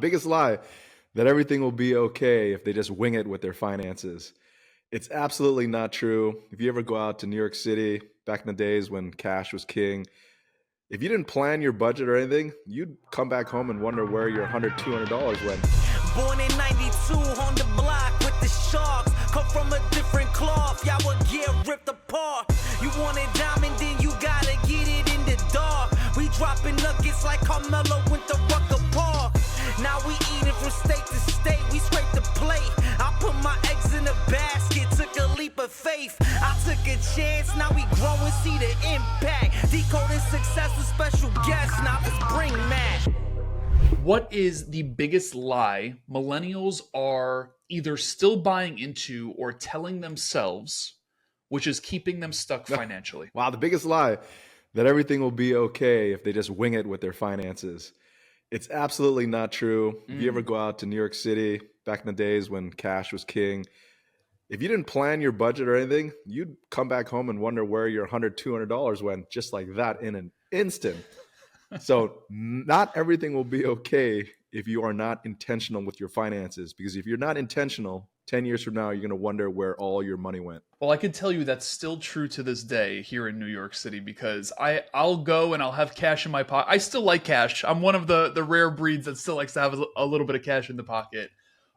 biggest lie that everything will be okay if they just wing it with their finances. It's absolutely not true. If you ever go out to New York City back in the days when cash was king, if you didn't plan your budget or anything, you'd come back home and wonder where your $100, $200 went. Born in 92 on the block with the Sharks. Come from a different cloth, y'all would get ripped apart. You want a diamond, then you gotta get it in the dark. We dropping nuggets like Carmelo went to Rucker Park. Now we eating from state to state, we scrape the plate. I put my eggs in a basket, took a leap of faith. I took a chance, now we grow and see the impact. Decoding Success with special guests, now let's bring Matt. What is the biggest lie millennials are either still buying into or telling themselves, which is keeping them stuck financially? Wow, the biggest lie that everything will be okay if they just wing it with their finances. It's absolutely not true. If you ever go out to New York City back in the days when cash was king, if you didn't plan your budget or anything, you'd come back home and wonder where your $100, $200 went just like that in an instant. So not everything will be okay if you are not intentional with your finances, because if you're not intentional, 10 years from now, you're going to wonder where all your money went. Well, I can tell you that's still true to this day here in New York City, because I'll go and I'll have cash in my pocket. I still like cash. I'm one of the rare breeds that still likes to have a little bit of cash in the pocket.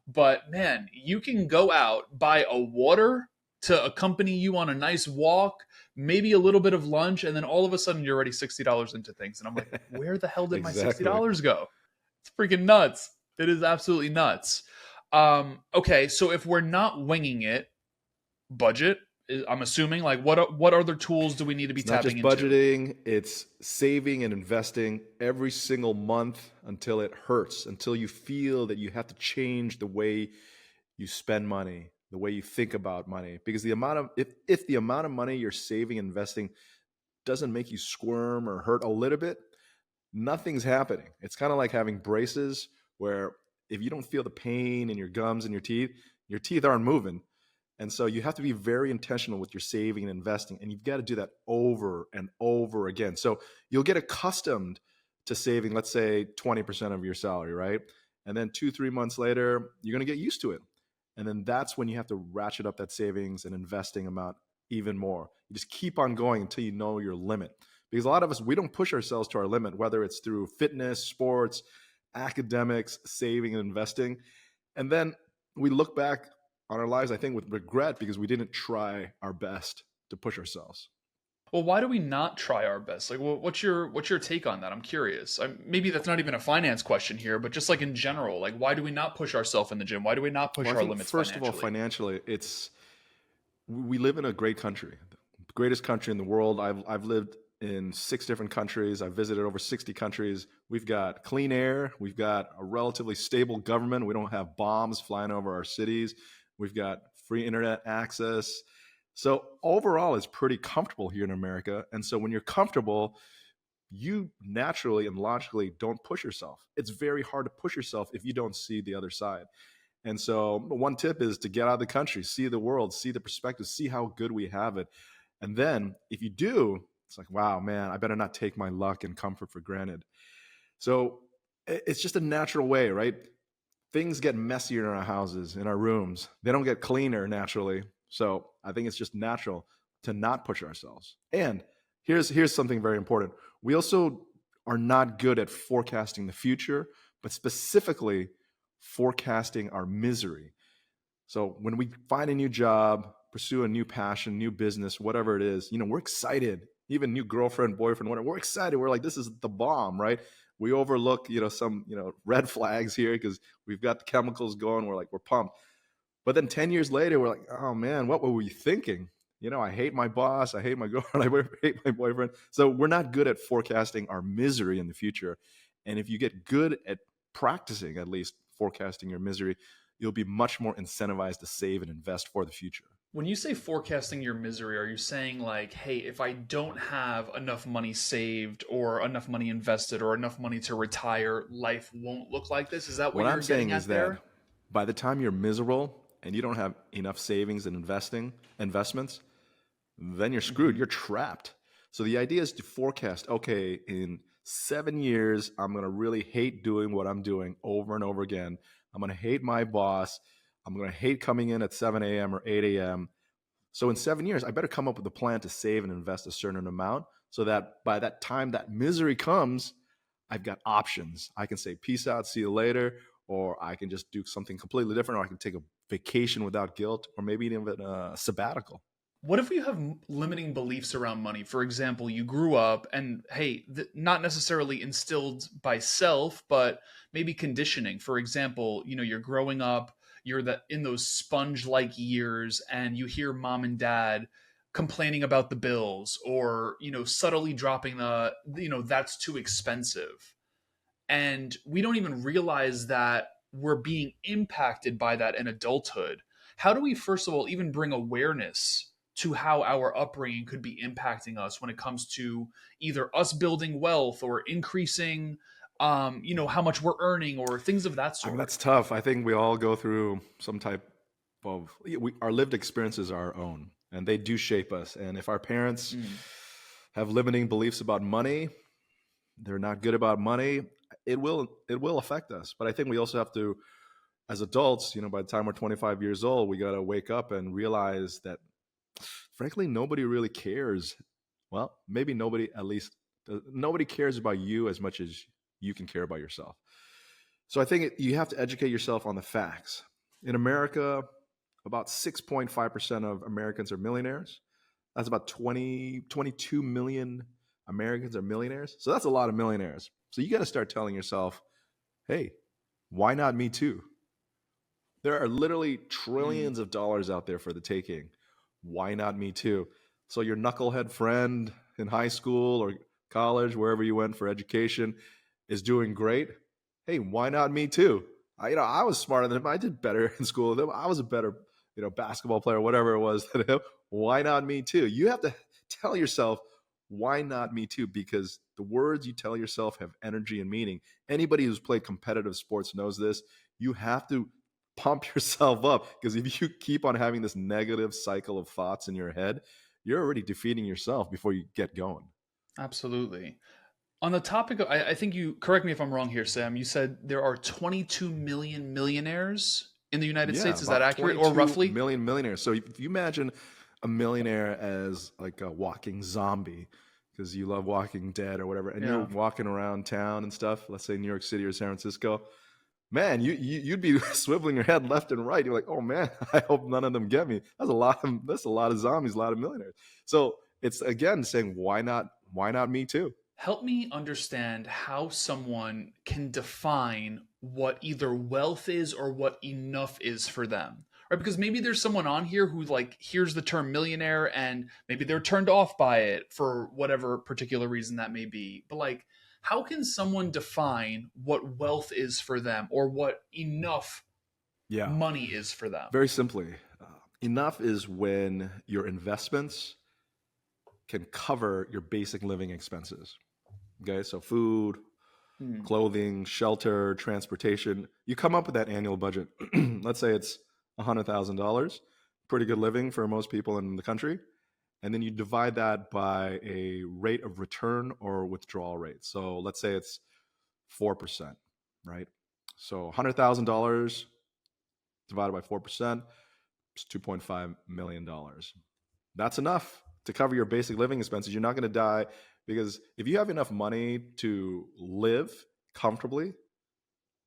But man, you can go out, buy a water to accompany you on a nice walk, maybe a little bit of lunch, and then all of a sudden you're already $60 into things. And I'm like, where the hell did my $60 go? It's freaking nuts. It is absolutely nuts. Okay, so if we're not winging it, budget, I'm assuming, like what other tools do we need to be tapping into? Not just budgeting, it's saving and investing every single month until it hurts, until you feel that you have to change the way you spend money, the way you think about money. Because the amount of if the amount of money you're saving and investing doesn't make you squirm or hurt a little bit, nothing's happening. It's kind of like having braces where if you don't feel the pain in your gums and your teeth aren't moving. And so you have to be very intentional with your saving and investing, and you've got to do that over and over again. So you'll get accustomed to saving, let's say 20% of your salary, right? And then 2-3 months later, you're going to get used to it. And then that's when you have to ratchet up that savings and investing amount even more. You just keep on going until you know your limit. Because a lot of us, we don't push ourselves to our limit, whether it's through fitness, sports, academics, saving and investing. And then we look back on our lives, I think, with regret because we didn't try our best to push ourselves. Well, why do we not try our best? Like, what's your take on that? I'm curious. Maybe that's not even a finance question here, but just like in general, like why do we not push ourselves in the gym? Why do we not push our limits First of all, financially, we live in a great country, the greatest country in the world. I've lived in 6 different countries. I've visited over 60 countries. We've got clean air. We've got a relatively stable government. We don't have bombs flying over our cities. We've got free internet access. So overall, it's pretty comfortable here in America. And so when you're comfortable, you naturally and logically don't push yourself. It's very hard to push yourself if you don't see the other side. And so one tip is to get out of the country, see the world, see the perspective, see how good we have it. And then if you do, it's like, wow, man, I better not take my luck and comfort for granted. So it's just a natural way, right? Things get messier in our houses, in our rooms. They don't get cleaner naturally. So I think it's just natural to not push ourselves. And here's something very important. We also are not good at forecasting the future, but specifically forecasting our misery. So when we find a new job, pursue a new passion, new business, whatever it is, we're excited. Even new girlfriend, boyfriend, whatever. We're excited. We're like, this is the bomb, right? We overlook, some, red flags here because we've got the chemicals going. We're pumped. But then 10 years later, we're like, oh man, what were we thinking? I hate my boss. I hate my girlfriend. I hate my boyfriend. So we're not good at forecasting our misery in the future. And if you get good at practicing, at least forecasting your misery, you'll be much more incentivized to save and invest for the future. When you say forecasting your misery, are you saying like, hey, if I don't have enough money saved or enough money invested or enough money to retire, life won't look like this? Is that what you're I'm saying getting is at there? that by the time you're miserable and you don't have enough savings and investments, then you're screwed. You're trapped. So the idea is to forecast, okay, in 7 years, I'm going to really hate doing what I'm doing over and over again. I'm going to hate my boss. I'm going to hate coming in at 7 a.m. or 8 a.m. So in 7 years, I better come up with a plan to save and invest a certain amount so that by that time that misery comes, I've got options. I can say, peace out, see you later, or I can just do something completely different, or I can take a vacation without guilt, or maybe even a sabbatical. What if you have limiting beliefs around money? For example, you grew up and, hey, not necessarily instilled by self, but maybe conditioning. For example, you're growing up, you're in those sponge-like years, and you hear mom and dad complaining about the bills, or, subtly dropping that's too expensive. And we don't even realize that we're being impacted by that in adulthood. How do we, first of all, even bring awareness to how our upbringing could be impacting us when it comes to either us building wealth or increasing, how much we're earning or things of that I sort? mean, that's tough. I think we all go through some type of, our lived experiences are our own, and they do shape us. And if our parents have limiting beliefs about money, they're not good about money, it will affect us. But I think we also have to, as adults, by the time we're 25 years old, we got to wake up and realize that, frankly, nobody really cares. Well, maybe nobody cares about you as much as you can care about yourself. So I think you have to educate yourself on the facts. In America, about 6.5% of Americans are millionaires. That's about 22 million Americans are millionaires. So that's a lot of millionaires. So you got to start telling yourself, hey, why not me too? There are literally trillions of dollars out there for the taking. Why not me too? So your knucklehead friend in high school or college, wherever you went for education, is doing great. Hey, why not me too? I was smarter than him. I did better in school than him. I was a better, basketball player, whatever it was than him. Why not me too? You have to tell yourself, why not me too? Because the words you tell yourself have energy and meaning. Anybody who's played competitive sports knows this. You have to pump yourself up, because if you keep on having this negative cycle of thoughts in your head, you're already defeating yourself before you get going. Absolutely. On the topic of, I think you, correct me if I'm wrong here, Sam, you said there are 22 million millionaires in the United States. Is that accurate, or roughly? Million millionaires. So if you imagine a millionaire as like a walking zombie, because you love Walking Dead or whatever, and you're walking around town and stuff, let's say New York City or San Francisco, man, you'd be swiveling your head left and right. You're like, oh man, I hope none of them get me. That's a lot of zombies, a lot of millionaires. So it's again saying, why not me too? Help me understand how someone can define what either wealth is or what enough is for them. Right? Because maybe there's someone on here who hears the term millionaire and maybe they're turned off by it for whatever particular reason that may be. But how can someone define what wealth is for them or what enough money is for them? Very simply, enough is when your investments can cover your basic living expenses. Okay, so food, clothing, shelter, transportation. You come up with that annual budget. Let's say it's $100,000, pretty good living for most people in the country. And then you divide that by a rate of return or withdrawal rate. So let's say it's 4%, right? So $100,000 divided by 4% is $2.5 million. That's enough to cover your basic living expenses. You're not going to die, because if you have enough money to live comfortably,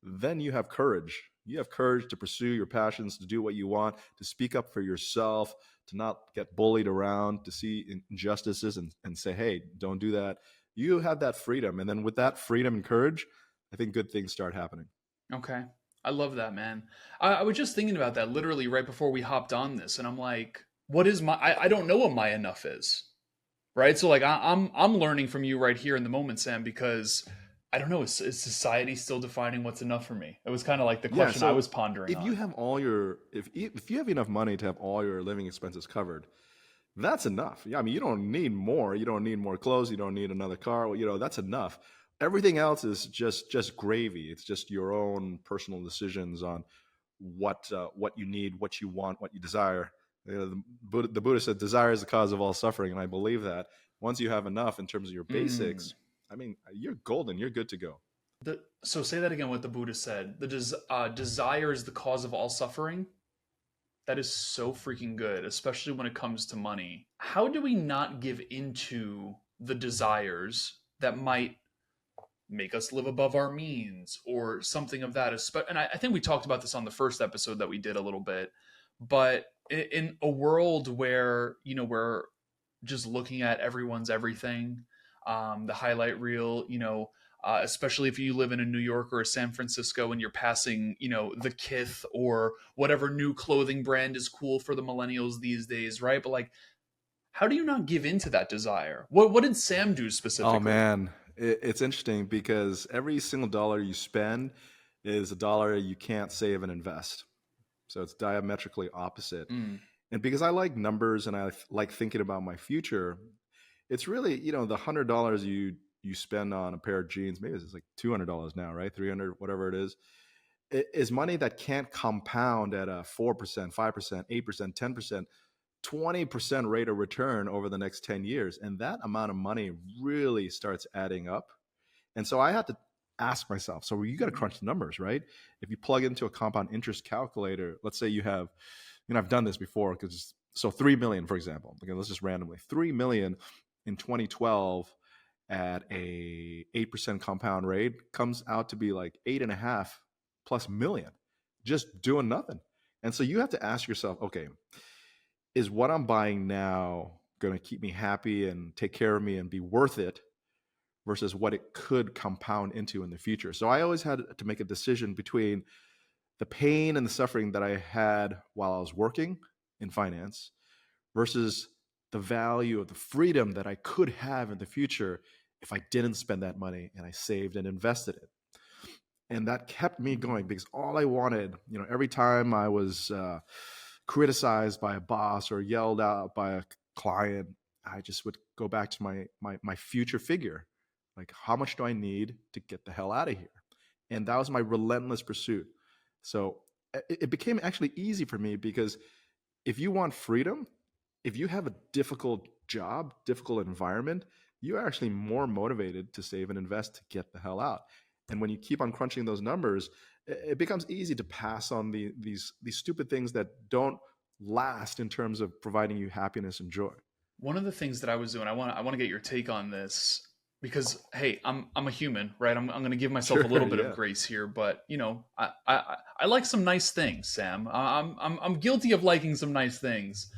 then you have courage. You have courage to pursue your passions, to do what you want, to speak up for yourself, to not get bullied around, to see injustices and say, hey, don't do that. You have that freedom. And then with that freedom and courage, I think good things start happening. Okay. I love that, man. I was just thinking about that literally right before we hopped on this. And I'm like, what is I don't know what my enough is. Right. So I'm learning from you right here in the moment, Sam, because I don't know, is society still defining what's enough for me? It was kind of like the question I was pondering. If you have if you have enough money to have all your living expenses covered, that's enough. Yeah, I mean, you don't need more. You don't need more clothes. You don't need another car. That's enough. Everything else is just gravy. It's just your own personal decisions on what you need, what you want, what you desire. The Buddha said, desire is the cause of all suffering, and I believe that. Once you have enough in terms of your basics, I mean, you're golden. You're good to go. So say that again, what the Buddha said. Desire is the cause of all suffering. That is so freaking good, especially when it comes to money. How do we not give into the desires that might make us live above our means or something of that? And I think we talked about this on the first episode that we did a little bit, but in a world where, we're just looking at everyone's everything, the highlight reel, especially if you live in a New York or a San Francisco and you're passing, the Kith or whatever new clothing brand is cool for the millennials these days, right? But like, how do you not give into that desire? What did Sam do specifically? Oh man, it's interesting because every single dollar you spend is a dollar you can't save and invest. So it's diametrically opposite. And because I like numbers and I like thinking about my future, it's really, the $100 you spend on a pair of jeans, maybe it's like $200 now, right? 300, whatever it is money that can't compound at a 4%, 5%, 8%, 10%, 20% rate of return over the next 10 years. And that amount of money really starts adding up. And so I had to ask myself, so you got to crunch the numbers, right? If you plug into a compound interest calculator, let's say you have, I've done this before, so 3 million, for example, let's just randomly, 3 million in 2012 at a 8% compound rate comes out to be like 8.5+ million, just doing nothing. And so you have to ask yourself, okay, is what I'm buying now going to keep me happy and take care of me and be worth it versus what it could compound into in the future? So I always had to make a decision between the pain and the suffering that I had while I was working in finance versus the value of the freedom that I could have in the future if I didn't spend that money and I saved and invested it. And that kept me going because all I wanted, every time I was criticized by a boss or yelled out by a client, I just would go back to my future figure. Like, how much do I need to get the hell out of here? And that was my relentless pursuit. So it became actually easy for me because if you want freedom, if you have a difficult job, difficult environment, you're actually more motivated to save and invest to get the hell out. And when you keep on crunching those numbers, it becomes easy to pass on these stupid things that don't last in terms of providing you happiness and joy. One of the things that I was doing, I want to get your take on this because, hey, I'm a human, right? I'm going to give myself a little bit of grace here, but I like some nice things, Sam. I'm guilty of liking some nice things.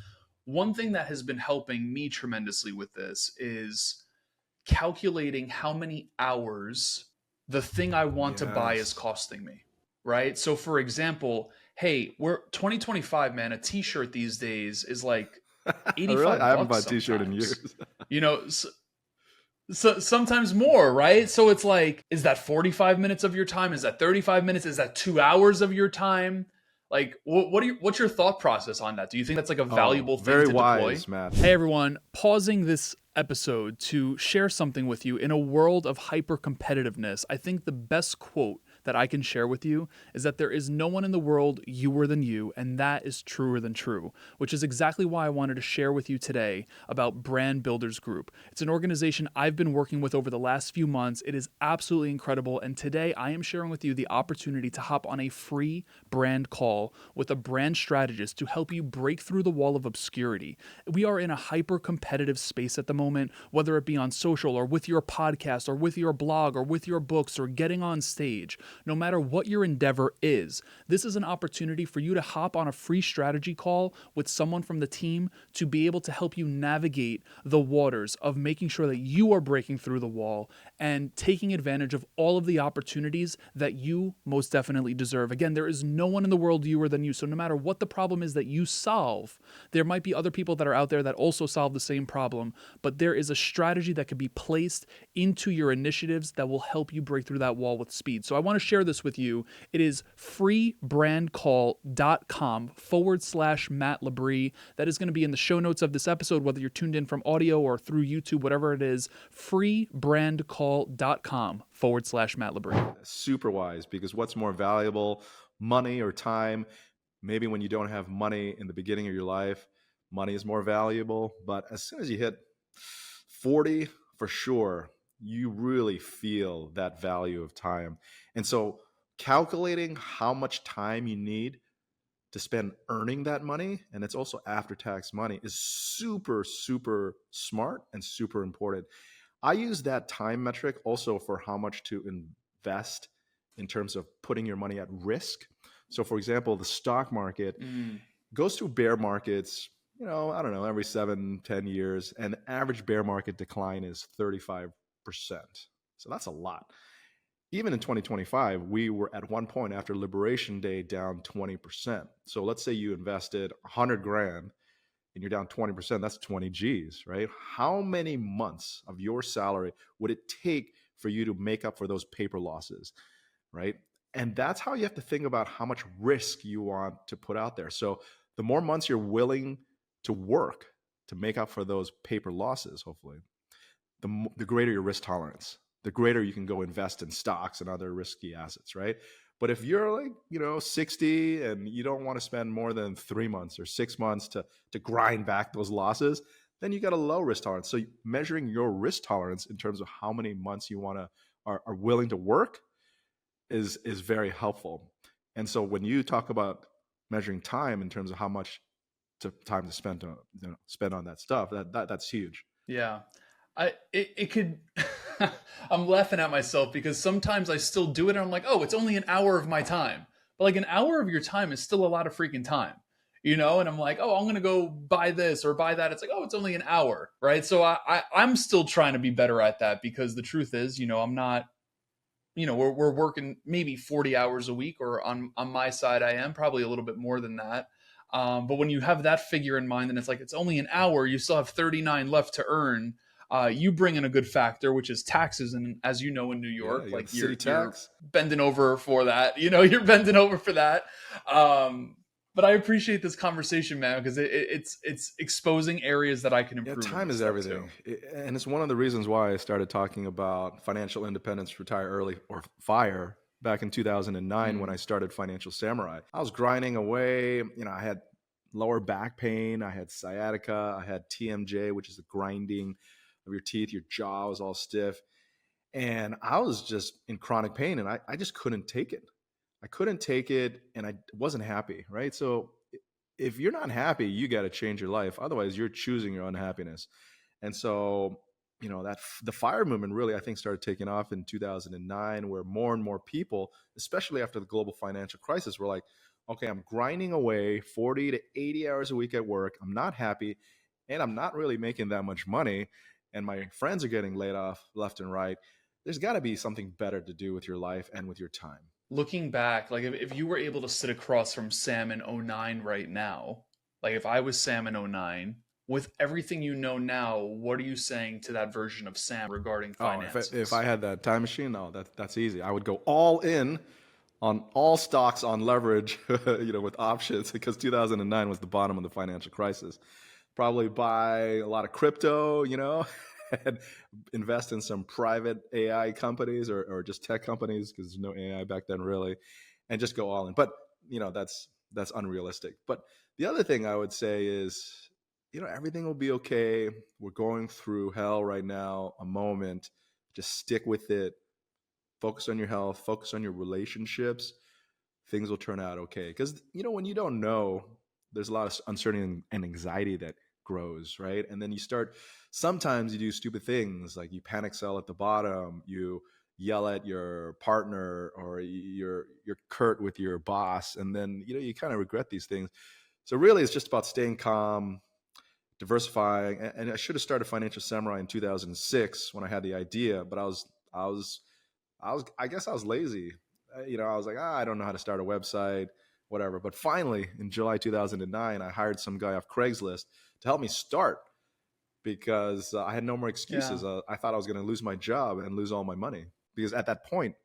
One thing that has been helping me tremendously with this is calculating how many hours the thing I want to buy is costing me, right? So for example, hey, we're 2025, man, a t-shirt these days is like 85 really? I haven't bought a sometimes. t-shirt in years. So sometimes more, right? So it's like, is that 45 minutes of your time? Is that 35 minutes? Is that 2 hours of your time? Like, what's your thought process on that? Do you think that's like a valuable thing to deploy? Very wise, Matt. Hey everyone, pausing this episode to share something with you. In a world of hyper competitiveness, I think the best quote that I can share with you is that there is no one in the world youer than you, and that is truer than true, which is exactly why I wanted to share with you today about Brand Builders Group. It's an organization I've been working with over the last few months. It is absolutely incredible, and today I am sharing with you the opportunity to hop on a free brand call with a brand strategist to help you break through the wall of obscurity. We are in a hyper competitive space at the moment, whether it be on social or with your podcast or with your blog or with your books or getting on stage. No matter what your endeavor is, this is an opportunity for you to hop on a free strategy call with someone from the team to be able to help you navigate the waters of making sure that you are breaking through the wall and taking advantage of all of the opportunities that you most definitely deserve. Again, there is no one in the world youer than you. So no matter what the problem is that you solve, there might be other people that are out there that also solve the same problem, but there is a strategy that can be placed into your initiatives that will help you break through that wall with speed. So I want to share this with you. It is freebrandcall.com/Matt LeBris. That is going to be in the show notes of this episode, whether you're tuned in from audio or through YouTube, whatever it is, freebrandcall.com/Matt LeBris. Super wise, because what's more valuable, money or time? Maybe when you don't have money in the beginning of your life, money is more valuable. But as soon as you hit 40, for sure, you really feel that value of time. And so calculating how much time you need to spend earning that money, and it's also after-tax money, is super, super smart and super important. I use that time metric also for how much to invest in terms of putting your money at risk. So for example, the stock market goes through bear markets, I don't know, every 7-10 years, and the average bear market decline is 35%. So that's a lot. Even in 2025, we were at one point after Liberation Day down 20%. So let's say you invested 100 grand and you're down 20%, that's 20 G's, right? How many months of your salary would it take for you to make up for those paper losses, right? And that's how you have to think about how much risk you want to put out there. So the more months you're willing to work to make up for those paper losses, hopefully, the greater your risk tolerance, the greater you can go invest in stocks and other risky assets, right? But if you're like, 60 and you don't want to spend more than 3 months or 6 months to grind back those losses, then you got a low risk tolerance. So measuring your risk tolerance in terms of how many months you are willing to work is very helpful. And so when you talk about measuring time in terms of how much time to spend on that stuff, that's huge. Yeah. It could I'm laughing at myself because sometimes I still do it and I'm like, oh, it's only an hour of my time. But like an hour of your time is still a lot of freaking time, and I'm like, oh, I'm going to go buy this or buy that. It's like, oh, it's only an hour, right? So I'm still trying to be better at that because the truth is, I'm not, we're working maybe 40 hours a week, or on my side, I am probably a little bit more than that. But when you have that figure in mind and it's like, it's only an hour, you still have 39 left to earn. You bring in a good factor, which is taxes. And as you know, in New York, you're bending over for that, you're bending over for that. But I appreciate this conversation, man, because it's exposing areas that I can improve. Time is everything. And it's one of the reasons why I started talking about financial independence, retire early, or FIRE back in 2009 when I started Financial Samurai. I was grinding away. I had lower back pain. I had sciatica. I had TMJ, which is the grinding of your teeth. Your jaw was all stiff. And I was just in chronic pain, and I just couldn't take it. I couldn't take it, and I wasn't happy, right? So if you're not happy, you got to change your life. Otherwise, you're choosing your unhappiness. And so, that the FIRE movement really, I think, started taking off in 2009, where more and more people, especially after the global financial crisis, were like, okay, I'm grinding away 40 to 80 hours a week at work. I'm not happy, and I'm not really making that much money. And my friends are getting laid off left and right. There's got to be something better to do with your life and with your time. Looking back, like if you were able to sit across from Sam in 2009 right now, like if I was Sam in 2009, with everything you know now, what are you saying to that version of Sam regarding finances? If I had that time machine, that's easy. I would go all in on all stocks on leverage, with options, because 2009 was the bottom of the financial crisis. Probably buy a lot of crypto, and invest in some private AI companies or just tech companies, because there's no AI back then really, and just go all in. But, that's unrealistic. But the other thing I would say is, everything will be okay. We're going through hell right now, a moment. Just stick with it. Focus on your health. Focus on your relationships. Things will turn out okay. Because, when you don't know, there's a lot of uncertainty and anxiety that grows, right? And then sometimes you do stupid things, like you panic sell at the bottom, you yell at your partner, or you're curt with your boss, and then you kind of regret these things. So really, it's just about staying calm, diversifying. And I should have started Financial Samurai in 2006 when I had the idea, but I guess I was lazy. I was like, I don't know how to start a website, whatever. But finally, in July 2009, I hired some guy off Craigslist to help me start, because I had no more excuses. Yeah. I thought I was going to lose my job and lose all my money, because at that point,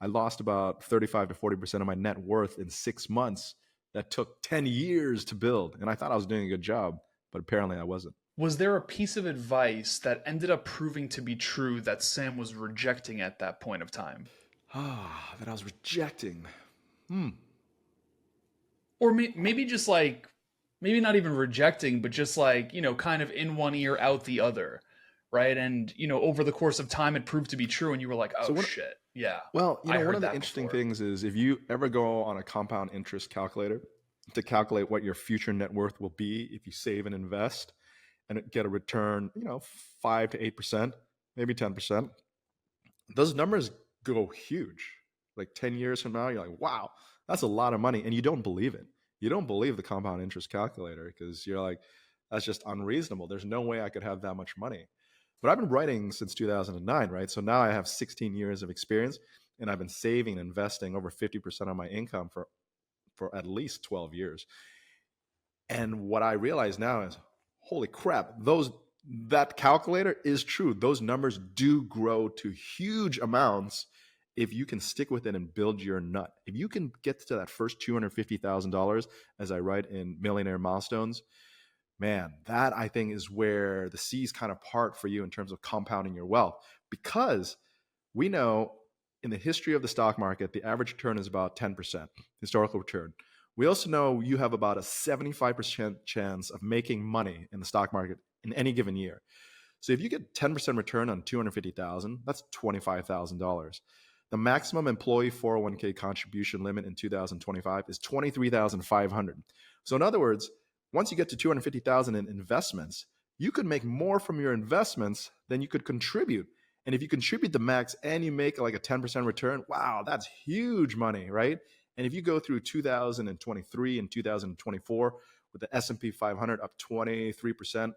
I lost about 35 to 40% of my net worth in 6 months. That took 10 years to build. And I thought I was doing a good job, but apparently I wasn't. Was there a piece of advice that ended up proving to be true that Sam was rejecting at that point of time? That I was rejecting. Or maybe just like, maybe not even rejecting, but just like, kind of in one ear, out the other, right? And, over the course of time, it proved to be true. And you were like, oh, shit. Yeah. Well, I one heard of the that interesting before. things is if you ever go on a compound interest calculator to calculate what your future net worth will be if you save and invest and get a return, 5 to 8%, maybe 10%, those numbers go huge. Like 10 years from now, you're like, wow, that's a lot of money. And you don't believe it. You don't believe the compound interest calculator because you're like, that's just unreasonable. There's no way I could have that much money. But I've been writing since 2009, right? So now I have 16 years of experience and I've been saving and investing over 50% of my income for at least 12 years. And what I realize now is, holy crap, that calculator is true. Those numbers do grow to huge amounts if you can stick with it and build your nut. If you can get to that first $250,000, as I write in Millionaire Milestones, man, that I think is where the seas kind of part for you in terms of compounding your wealth. Because we know in the history of the stock market, the average return is about 10%, historical return. We also know you have about a 75% chance of making money in the stock market in any given year. So if you get 10% return on $250,000, that's $25,000. The maximum employee 401k contribution limit in 2025 is $23,500. So in other words, once you get to $250,000 in investments, you could make more from your investments than you could contribute. And if you contribute the max and you make like a 10% return, wow, that's huge money, right? And if you go through 2023 and 2024 with the S&P 500 up 23%,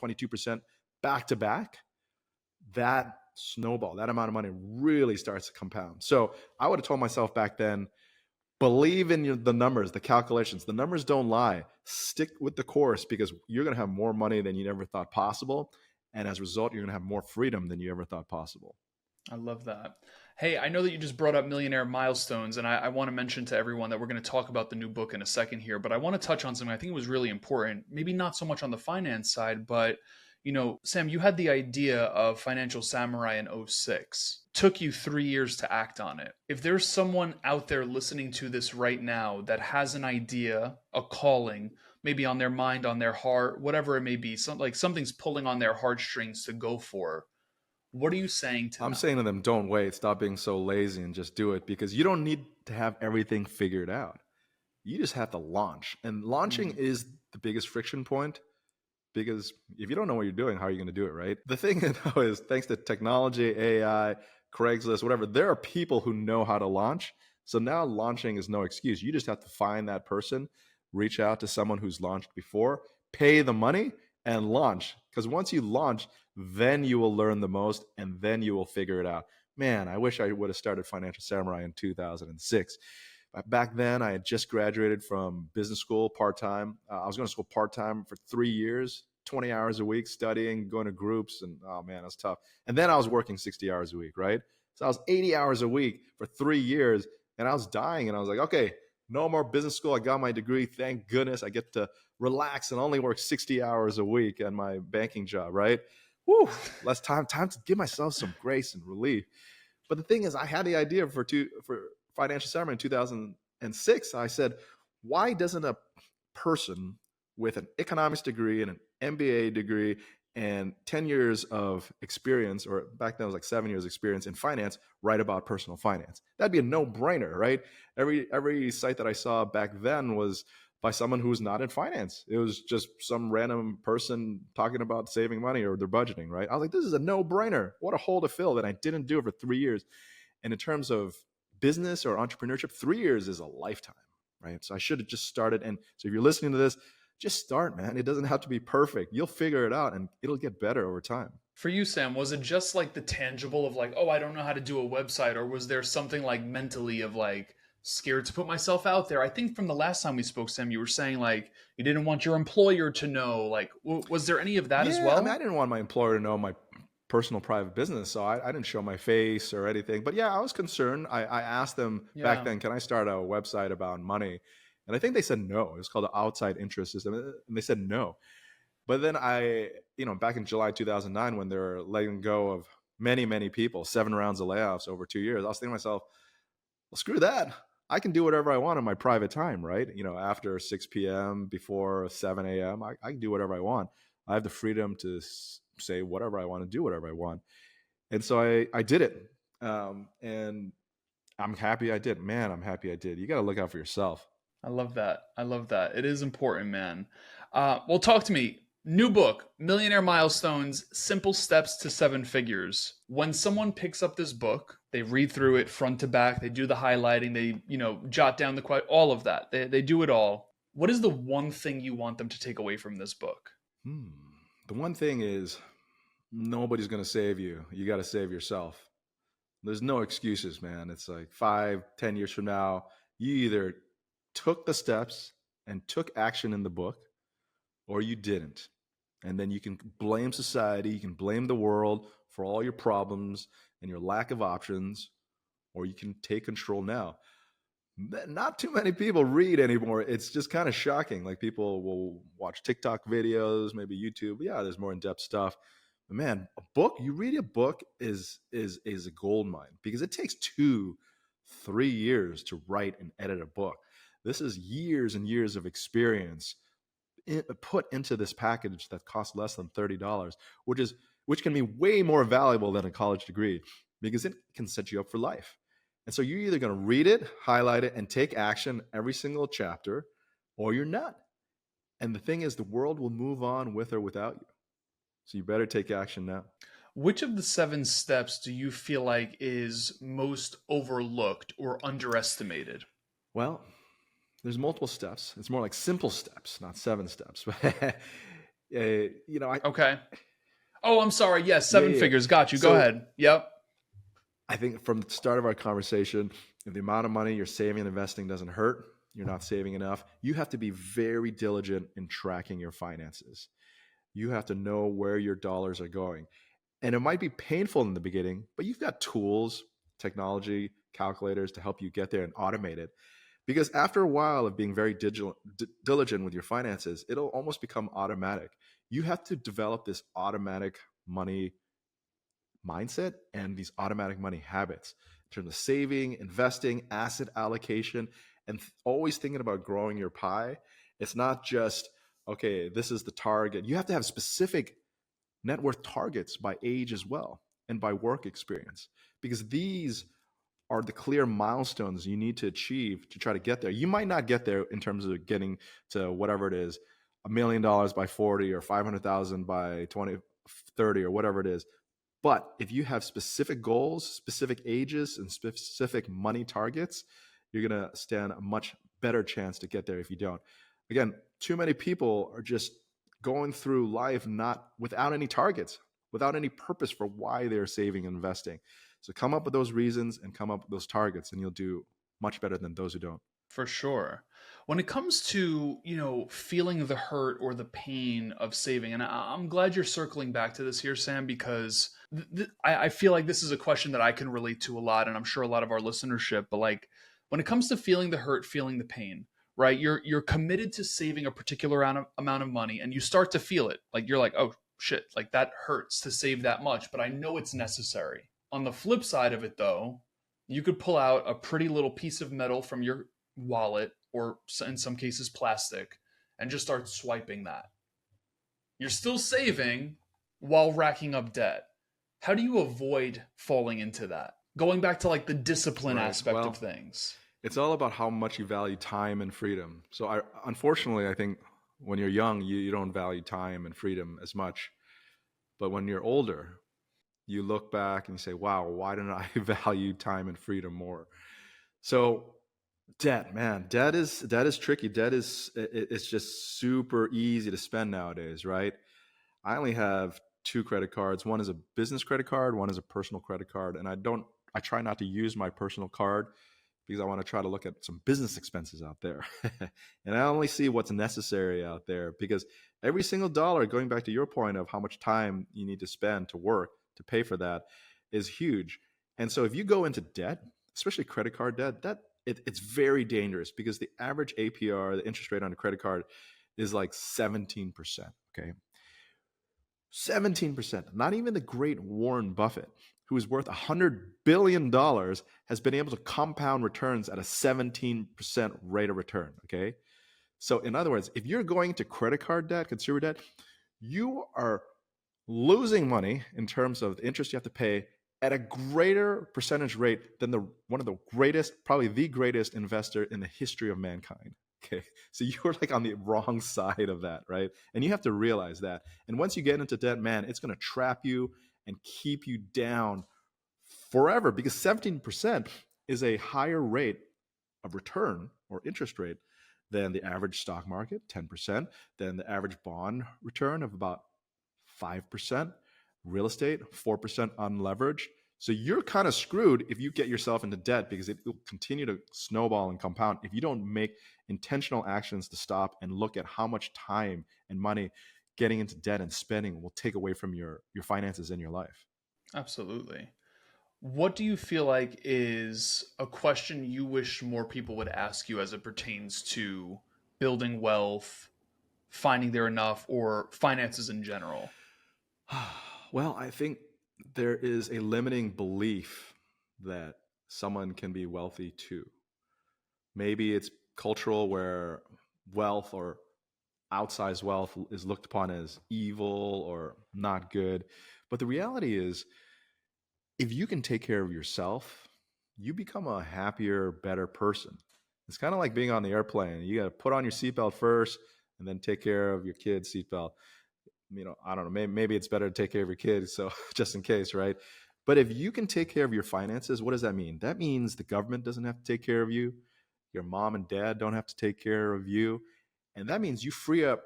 22% back to back, that snowball, that amount of money really starts to compound. So I would have told myself back then, believe in the numbers, the calculations. The numbers don't lie. Stick with the course because you're going to have more money than you ever thought possible. And as a result, you're going to have more freedom than you ever thought possible. I love that. Hey, I know that you just brought up Millionaire Milestones, and I want to mention to everyone that we're going to talk about the new book in a second here, but I want to touch on something I think was really important, maybe not so much on the finance side, but Sam, you had the idea of Financial Samurai in 2006. Took you 3 years to act on it. If there's someone out there listening to this right now that has an idea, a calling, maybe on their mind, on their heart, whatever it may be, something's pulling on their heartstrings to go for, what are you saying to them? I'm saying to them, don't wait. Stop being so lazy and just do it because you don't need to have everything figured out. You just have to launch. And launching is the biggest friction point. Because if you don't know what you're doing, how are you going to do it, right? The thing though is, thanks to technology, AI, Craigslist, whatever, there are people who know how to launch. So now launching is no excuse. You just have to find that person, reach out to someone who's launched before, pay the money, and launch. Because once you launch, then you will learn the most, and then you will figure it out. Man, I wish I would have started Financial Samurai in 2006. Back then, I had just graduated from business school part-time. I was going to school part-time for 3 years, 20 hours a week, studying, going to groups, and oh man, that's tough. And then I was working 60 hours a week, right? So I was 80 hours a week for 3 years, and I was dying, and I was like, okay, no more business school. I got my degree. Thank goodness I get to relax and only work 60 hours a week at my banking job, right? Whew, less time to give myself some grace and relief. But the thing is, I had the idea for Financial Samurai in 2006. I said, why doesn't a person with an economics degree and an MBA degree and 10 years of experience, or back then it was like 7 years experience in finance, write about personal finance? That'd be a no-brainer, right? Every site that I saw back then was by someone who was not in finance. It was just some random person talking about saving money or their budgeting, right? I was like, this is a no-brainer. What a hole to fill that I didn't do it for 3 years. And in terms of business or entrepreneurship, 3 years is a lifetime, right? So I should have just started. And so if you're listening to this, just start, man. It doesn't have to be perfect. You'll figure it out and it'll get better over time. For you, Sam, was it just like the tangible of like, oh, I don't know how to do a website? Or was there something like mentally of like, scared to put myself out there? I think from the last time we spoke, Sam, you were saying like you didn't want your employer to know. Like, was there any of that as well? I mean, I didn't want my employer to know my personal private business, so I didn't show my face or anything. But yeah, I was concerned. I asked them back then, can I start a website about money? And I think they said no. It was called the outside interest system, and they said no. But then back in July 2009, when they were letting go of many people, 7 rounds of layoffs over 2 years, I was thinking to myself, well, screw that. I can do whatever I want in my private time, right? After 6 p.m., before 7 a.m., I can do whatever I want. I have the freedom to say whatever I want to do, whatever I want. And so I did it. And I'm happy I did. Man, I'm happy I did. You got to look out for yourself. I love that. I love that. It is important, man. Well, talk to me. New book, Millionaire Milestones, Simple Steps to Seven Figures. When someone picks up this book, they read through it front to back, they do the highlighting, they, jot down the all of that. They do it all. What is the one thing you want them to take away from this book? The one thing is nobody's going to save you. You got to save yourself. There's no excuses, man. It's like 5-10 years from now, you either took the steps and took action in the book, or you didn't. And then you can blame society, you can blame the world for all your problems and your lack of options, or you can take control now. Not too many people read anymore. It's just kind of shocking. Like, people will watch TikTok videos, maybe YouTube. Yeah, there's more in-depth stuff. But man, a book, you read a book is a gold mine, because it takes 2-3 years to write and edit a book. This is years and years of experience put into this package that costs less than $30, which can be way more valuable than a college degree, because it can set you up for life. And so you're either going to read it, highlight it, and take action every single chapter, or you're not. And the thing is, the world will move on with or without you. So you better take action now. Which of the 7 steps do you feel like is most overlooked or underestimated? Well, there's multiple steps. It's more like simple steps, not 7 steps. Okay. Oh, I'm sorry. Yes, 7 figures. Got you. Go ahead. Yep. I think from the start of our conversation, if the amount of money you're saving and investing doesn't hurt, you're not saving enough. You have to be very diligent in tracking your finances. You have to know where your dollars are going. And it might be painful in the beginning, but you've got tools, technology, calculators to help you get there and automate it. Because after a while of being very diligent with your finances, it'll almost become automatic. You have to develop this automatic money mindset and these automatic money habits in terms of saving, investing, asset allocation, and always thinking about growing your pie. It's not just, okay, this is the target. You have to have specific net worth targets by age as well, and by work experience, because these are the clear milestones you need to achieve to try to get there. You might not get there in terms of getting to whatever it is, $1 million by 40 or 500,000 by 2030 or whatever it is. But if you have specific goals, specific ages, and specific money targets, you're going to stand a much better chance to get there if you don't. Again, too many people are just going through life without any targets, without any purpose for why they're saving and investing. So come up with those reasons and come up with those targets, and you'll do much better than those who don't. For sure. When it comes to, feeling the hurt or the pain of saving, and I'm glad you're circling back to this here, Sam, because I feel like this is a question that I can relate to a lot, and I'm sure a lot of our listenership, but like, when it comes to feeling the hurt, feeling the pain, right? You're committed to saving a particular amount of money, and you start to feel it. Like, you're like, oh shit, like that hurts to save that much, but I know it's necessary. On the flip side of it, though, you could pull out a pretty little piece of metal from your wallet, or in some cases plastic, and just start swiping that. You're still saving while racking up debt. How do you avoid falling into that? Going back to like the discipline aspect of things. It's all about how much you value time and freedom. So unfortunately, I think when you're young, you don't value time and freedom as much. But when you're older, you look back and you say, wow, why didn't I value time and freedom more? So debt, man, debt is tricky. Debt it's just super easy to spend nowadays, right? I only have 2 credit cards. One is a business credit card, one is a personal credit card. And I try not to use my personal card because I want to try to look at some business expenses out there. And I only see what's necessary out there, because every single dollar, going back to your point of how much time you need to spend to work to pay for that, is huge. And so if you go into debt, especially credit card debt, it's very dangerous, because the average APR, the interest rate on a credit card, is like 17%. Okay. 17%. Not even the great Warren Buffett, who is worth $100 billion, has been able to compound returns at a 17% rate of return. Okay. So in other words, if you're going to credit card debt, consumer debt, you are losing money in terms of the interest you have to pay at a greater percentage rate than one of the greatest, probably the greatest investor in the history of mankind. Okay. So you're like on the wrong side of that, right? And you have to realize that. And once you get into debt, man, it's going to trap you and keep you down forever, because 17% is a higher rate of return or interest rate than the average stock market, 10%, than the average bond return of about 5%, real estate, 4% unleveraged. So you're kind of screwed if you get yourself into debt, because it will continue to snowball and compound if you don't make intentional actions to stop and look at how much time and money getting into debt and spending will take away from your finances in your life. Absolutely. What do you feel like is a question you wish more people would ask you as it pertains to building wealth, finding there enough, or finances in general? Well, I think there is a limiting belief that someone can be wealthy too. Maybe it's cultural, where wealth or outsized wealth is looked upon as evil or not good. But the reality is, if you can take care of yourself, you become a happier, better person. It's kind of like being on the airplane. You got to put on your seatbelt first and then take care of your kid's seatbelt. I don't know, maybe it's better to take care of your kids, so just in case, right? But if you can take care of your finances, what does that mean? That means the government doesn't have to take care of you. Your mom and dad don't have to take care of you. And that means you free up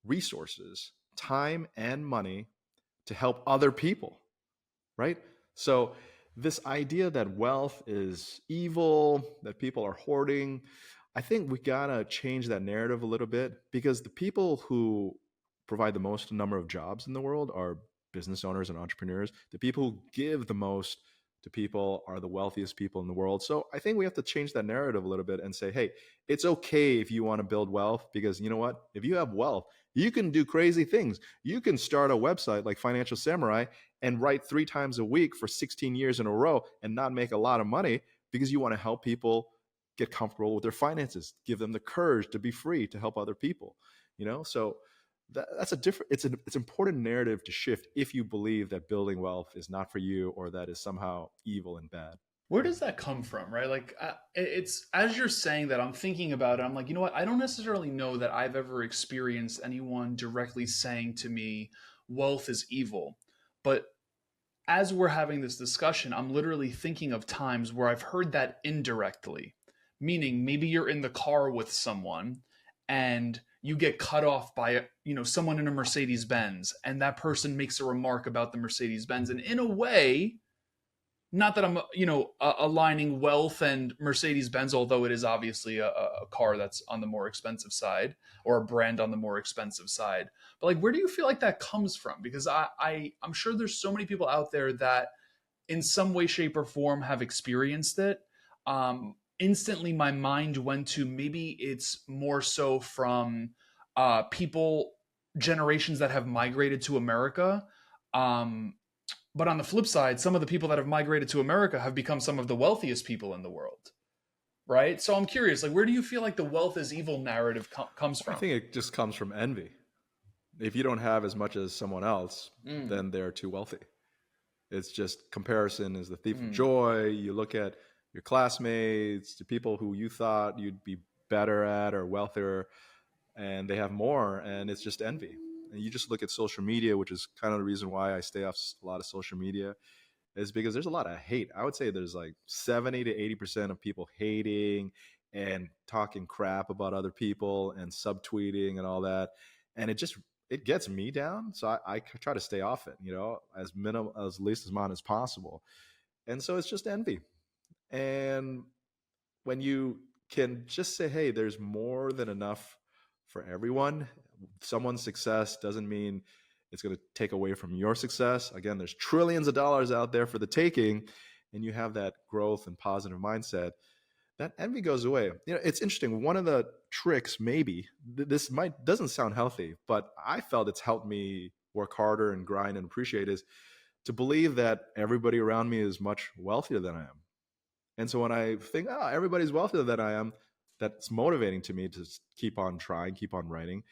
resources, time and money to help other people, right? So this idea that wealth is evil, that people are hoarding, I think we gotta change that narrative a little bit, because the people who provide the most number of jobs in the world are business owners and entrepreneurs. The people who give the most to people are the wealthiest people in the world. So I think we have to change that narrative a little bit and say, hey, it's okay if you want to build wealth, because you know what? If you have wealth, you can do crazy things. You can start a website like Financial Samurai and write 3 times a week for 16 years in a row and not make a lot of money, because you want to help people get comfortable with their finances, give them the courage to be free to help other people, So that's a different, it's an important narrative to shift if you believe that building wealth is not for you, or that is somehow evil and bad. Where does that come from, right? Like, it's, as you're saying that, I'm thinking about it. I'm like, you know what? I don't necessarily know that I've ever experienced anyone directly saying to me, wealth is evil. But as we're having this discussion, I'm literally thinking of times where I've heard that indirectly, meaning maybe you're in the car with someone and you get cut off by someone in a Mercedes Benz, and that person makes a remark about the Mercedes Benz, and in a way, not that I'm aligning wealth and Mercedes Benz, although it is obviously a car that's on the more expensive side, or a brand on the more expensive side, but like, where do you feel like that comes from? Because I'm sure there's so many people out there that in some way, shape, or form have experienced it. Instantly my mind went to, maybe it's more so from people, generations that have migrated to America. But on the flip side, some of the people that have migrated to America have become some of the wealthiest people in the world, right? So I'm curious, like, where do you feel like the wealth is evil narrative comes from? I think it just comes from envy. If you don't have as much as someone else, then they're too wealthy. It's just, comparison is the thief of joy. You look at your classmates, to people who you thought you'd be better at or wealthier, and they have more, and it's just envy. And you just look at social media, which is kind of the reason why I stay off a lot of social media, is because there's a lot of hate. I would say there's like 70 to 80% of people hating and talking crap about other people and subtweeting and all that. And it gets me down. So I try to stay off it, as least amount as possible. And so it's just envy. And when you can just say, hey, there's more than enough for everyone. Someone's success doesn't mean it's going to take away from your success. Again, there's trillions of dollars out there for the taking, and you have that growth and positive mindset, that envy goes away. It's interesting. One of the tricks, maybe this doesn't sound healthy, but I felt it's helped me work harder and grind and appreciate, is to believe that everybody around me is much wealthier than I am. And so when I think, everybody's wealthier than I am, that's motivating to me to keep on trying, keep on writing.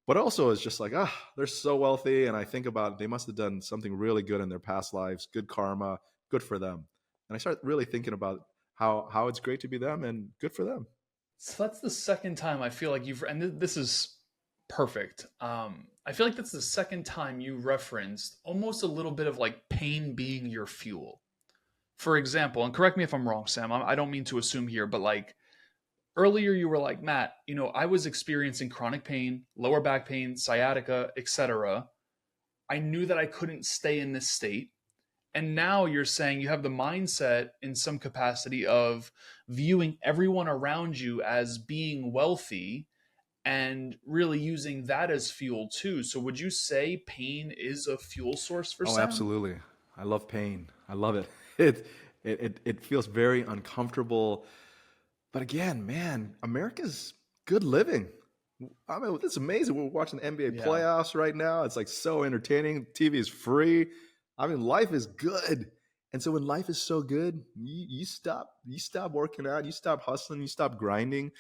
But also it's just like, they're so wealthy. And I think about they must have done something really good in their past lives, good karma, good for them. And I start really thinking about how it's great to be them and good for them. So that's the second time I feel like this is perfect. I feel like that's the second time you referenced almost a little bit of like pain being your fuel. For example, and correct me if I'm wrong, Sam, I don't mean to assume here, but like earlier you were like, Matt, I was experiencing chronic pain, lower back pain, sciatica, etc. I knew that I couldn't stay in this state. And now you're saying you have the mindset in some capacity of viewing everyone around you as being wealthy and really using that as fuel too. So would you say pain is a fuel source for Oh, Sam? absolutely. I love pain. I love it. It feels very uncomfortable. But again, man, America's good living. I mean, it's amazing. We're watching the NBA playoffs right now. It's like so entertaining. TV is free. I mean, life is good. And so when life is so good, you stop working out, you stop hustling, you stop grinding.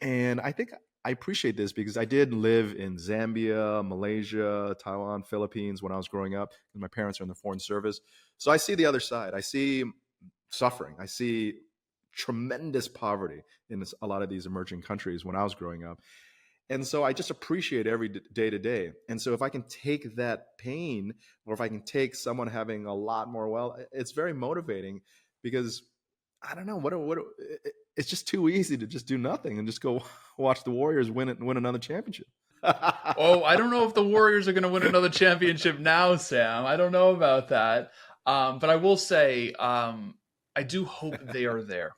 And I think I appreciate this because I did live in Zambia, Malaysia, Taiwan, Philippines when I was growing up, and my parents are in the foreign service. So I see the other side. I see suffering. I see tremendous poverty in a lot of these emerging countries when I was growing up. And so I just appreciate every day to day. And so if I can take that pain, or if I can take someone having a lot more wealth, it's very motivating because I don't know it's just too easy to just do nothing and just go watch the Warriors win another championship. Oh, I don't know if the Warriors are going to win another championship now, Sam. I don't know about that. But I will say, I do hope they are there.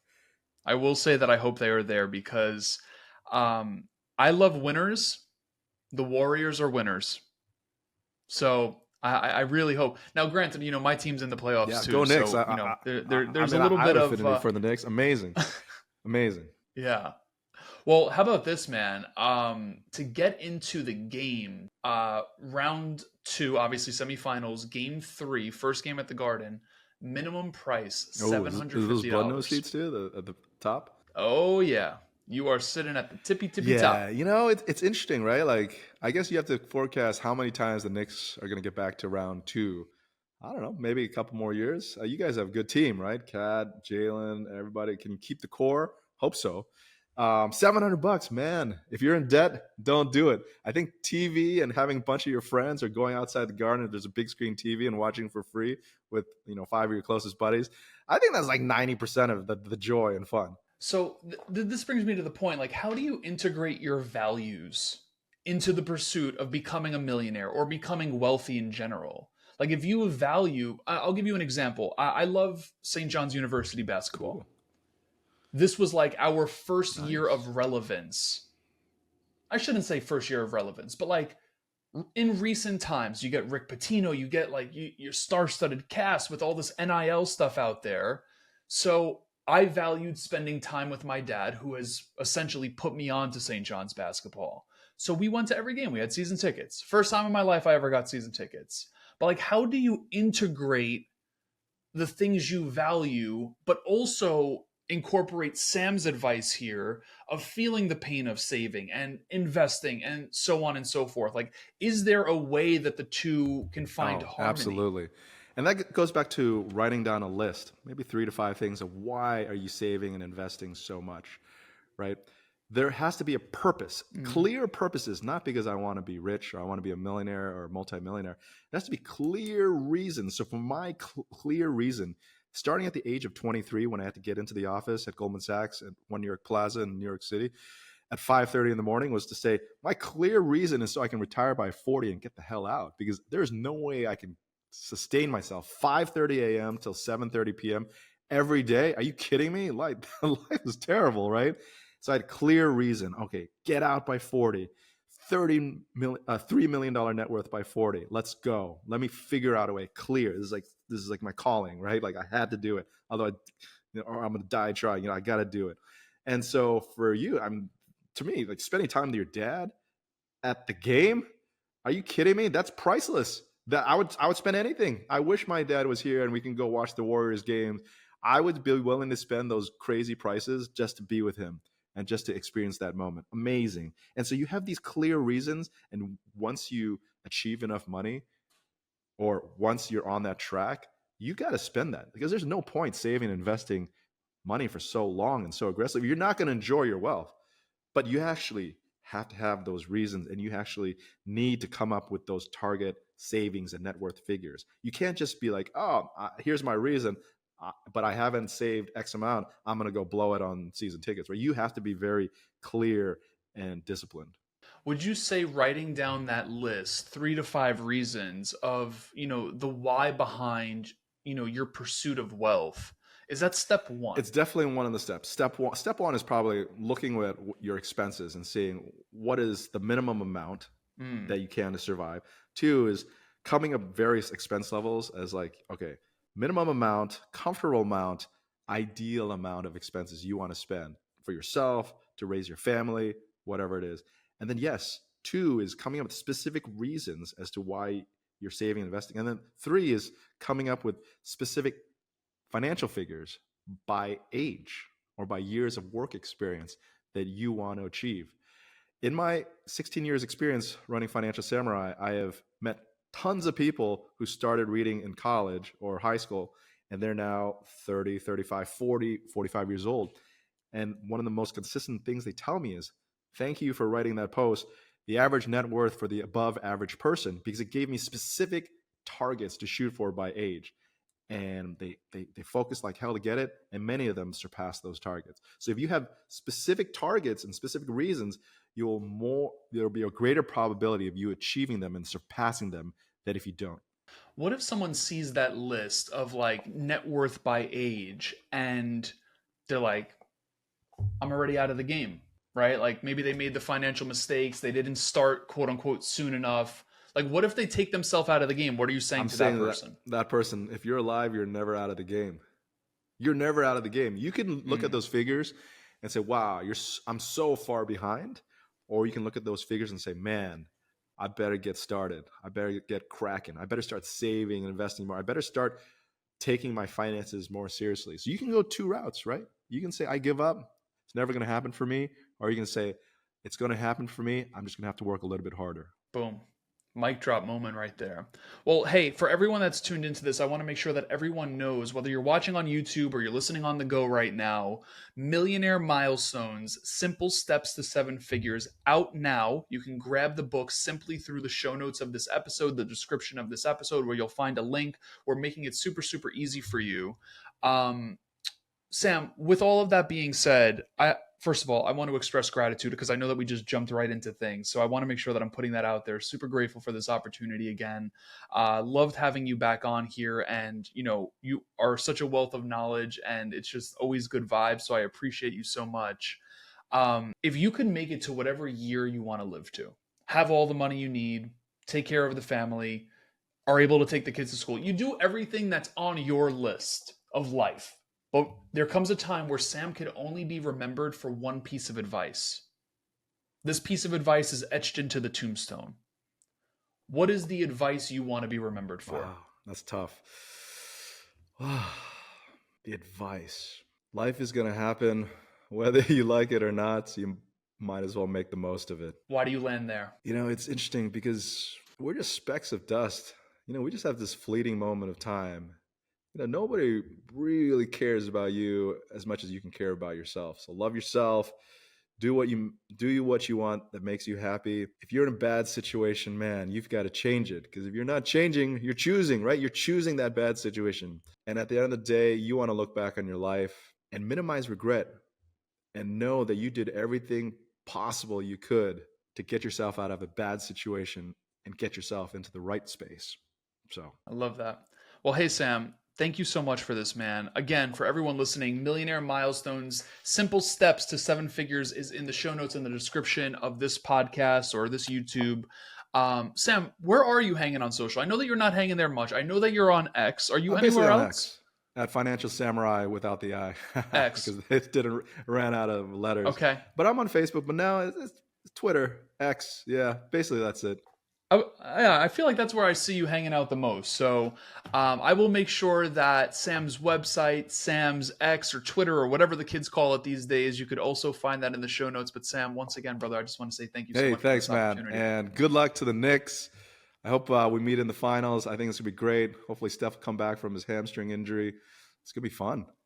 I will say that I hope they are there because I love winners. The Warriors are winners. So I really hope. Now, granted, my team's in the playoffs too. Go Knicks. So, there's a little bit of for the Knicks. Amazing, amazing. Yeah. Well, how about this, man? To get into the game, round 2, obviously semifinals, game 3, first game at the Garden, minimum price $750. Those blood nose seats too, at the top. Oh yeah. You are sitting at the tippy top. Yeah, it's interesting, right? Like, I guess you have to forecast how many times the Knicks are going to get back to round 2. I don't know, maybe a couple more years. You guys have a good team, right? Kat, Jalen, everybody. Can you keep the core? Hope so. $700, man. If you're in debt, don't do it. I think TV and having a bunch of your friends or going outside the Garden if there's a big screen TV and watching for free with 5 of your closest buddies. I think that's like 90% of the joy and fun. So this brings me to the point, like, how do you integrate your values into the pursuit of becoming a millionaire or becoming wealthy in general? Like, if you value, I'll give you an example. I love St. John's University basketball. Cool. This was like our first year of relevance. I shouldn't say first year of relevance, but like in recent times, you get Rick Pitino, you get like your star-studded cast with all this NIL stuff out there. So I valued spending time with my dad, who has essentially put me on to St. John's basketball. So we went to every game. We had season tickets. First time in my life I ever got season tickets. But like, how do you integrate the things you value, but also incorporate Sam's advice here of feeling the pain of saving and investing and so on and so forth? Like, is there a way that the two can find harmony? Absolutely. And that goes back to writing down a list, maybe 3 to 5 things of why are you saving and investing so much, right? There has to be a purpose, clear purposes, not because I want to be rich or I want to be a millionaire or multimillionaire. There has to be clear reasons. So for my clear reason, starting at the age of 23, when I had to get into the office at Goldman Sachs at One New York Plaza in New York City at 5:30 in the morning, was to say, my clear reason is so I can retire by 40 and get the hell out, because there's no way I can sustain myself 5:30 a.m. till 7:30 p.m. every day. Are you kidding me? Life is terrible, right? So I had clear reason. Okay, get out by 40, $3 million net worth by 40. Let's go. Let me figure out a way. Clear. This is like my calling, right? Like, I had to do it. Otherwise, or I'm going to die trying. I got to do it. And so for you, to me, like, spending time with your dad at the game. Are you kidding me? That's priceless. That I would spend anything. I wish my dad was here and we can go watch the Warriors games. I would be willing to spend those crazy prices just to be with him. and just to experience that moment. Amazing. And so you have these clear reasons. And once you achieve enough money, or once you're on that track, you got to spend that, because there's no point saving and investing money for so long and so aggressive. You're not going to enjoy your wealth, but you actually have to have those reasons, and you actually need to come up with those target savings and net worth figures. You can't just be like, oh, here's my reason, but I haven't saved X amount, I'm going to go blow it on season tickets. Where you have to be very clear and disciplined. Would you say writing down that list, 3 to 5 reasons of, the why behind, your pursuit of wealth, is that step one? It's definitely one of the steps. Step one is probably looking at your expenses and seeing what is the minimum amount that you can to survive. 2 is coming up various expense levels as like, okay, minimum amount, comfortable amount, ideal amount of expenses you want to spend for yourself, to raise your family, whatever it is. And then yes, 2 is coming up with specific reasons as to why you're saving and investing. And then 3 is coming up with specific financial figures by age or by years of work experience that you want to achieve. In my 16 years experience running Financial Samurai, I have met tons of people who started reading in college or high school, and they're now 30, 35, 40, 45 years old. And one of the most consistent things they tell me is, thank you for writing that post, the average net worth for the above average person, because it gave me specific targets to shoot for by age. And they focus like hell to get it, and many of them surpass those targets. So if you have specific targets and specific reasons, there'll be a greater probability of you achieving them and surpassing them than if you don't. What if someone sees that list of like net worth by age and they're like, I'm already out of the game, right? Like maybe they made the financial mistakes, they didn't start quote unquote soon enough. Like, what if they take themselves out of the game? What are you saying to that person? That person, if you're alive, you're never out of the game. You're never out of the game. You can look at those figures and say, wow, I'm so far behind. Or you can look at those figures and say, man, I better get started. I better get cracking. I better start saving and investing more. I better start taking my finances more seriously. So you can go 2 routes, right? You can say, I give up. It's never going to happen for me. Or you can say, it's going to happen for me. I'm just going to have to work a little bit harder. Boom. Mic drop moment right there. Well, hey, for everyone that's tuned into this, I want to make sure that everyone knows, whether you're watching on YouTube or you're listening on the go right now, Millionaire Milestones, Simple Steps to 7 Figures, out now. You can grab the book simply through the show notes of this episode, the description of this episode, where you'll find a link. We're making it super, super easy for you. Sam, with all of that being said, first of all, I want to express gratitude because I know that we just jumped right into things. So I want to make sure that I'm putting that out there. Super grateful for this opportunity again. Loved having you back on here. And, you are such a wealth of knowledge and it's just always good vibes. So I appreciate you so much. If you could make it to whatever year you want to live to, have all the money you need, take care of the family, are able to take the kids to school, you do everything that's on your list of life. But there comes a time where Sam could only be remembered for one piece of advice. This piece of advice is etched into the tombstone. What is the advice you want to be remembered for? Wow, that's tough. The advice. Life is going to happen whether you like it or not, so you might as well make the most of it. Why do you land there? It's interesting because we're just specks of dust. We just have this fleeting moment of time. Nobody really cares about you as much as you can care about yourself. So love yourself. Do what you want that makes you happy. If you're in a bad situation, man, you've got to change it. Because if you're not changing, you're choosing, right? You're choosing that bad situation. And at the end of the day, you want to look back on your life and minimize regret and know that you did everything possible you could to get yourself out of a bad situation and get yourself into the right space. So I love that. Well, hey, Sam. Thank you so much for this, man. Again, for everyone listening, Millionaire Milestones, Simple Steps to 7 Figures is in the show notes in the description of this podcast or this YouTube. Sam, where are you hanging on social? I know that you're not hanging there much. I know that you're on X. Are you anywhere else? X, at Financial Samurai without the I. X. Because it ran out of letters. Okay. But I'm on Facebook, but now it's Twitter, X. Yeah, basically that's it. I feel like that's where I see you hanging out the most. So I will make sure that Sam's website, Sam's X or Twitter or whatever the kids call it these days, you could also find that in the show notes. But Sam, once again, brother, I just want to say thank you so Hey, much thanks, for this man. opportunity. And good luck to the Knicks. I hope we meet in the finals. I think it's going to be great. Hopefully Steph will come back from his hamstring injury. It's going to be fun.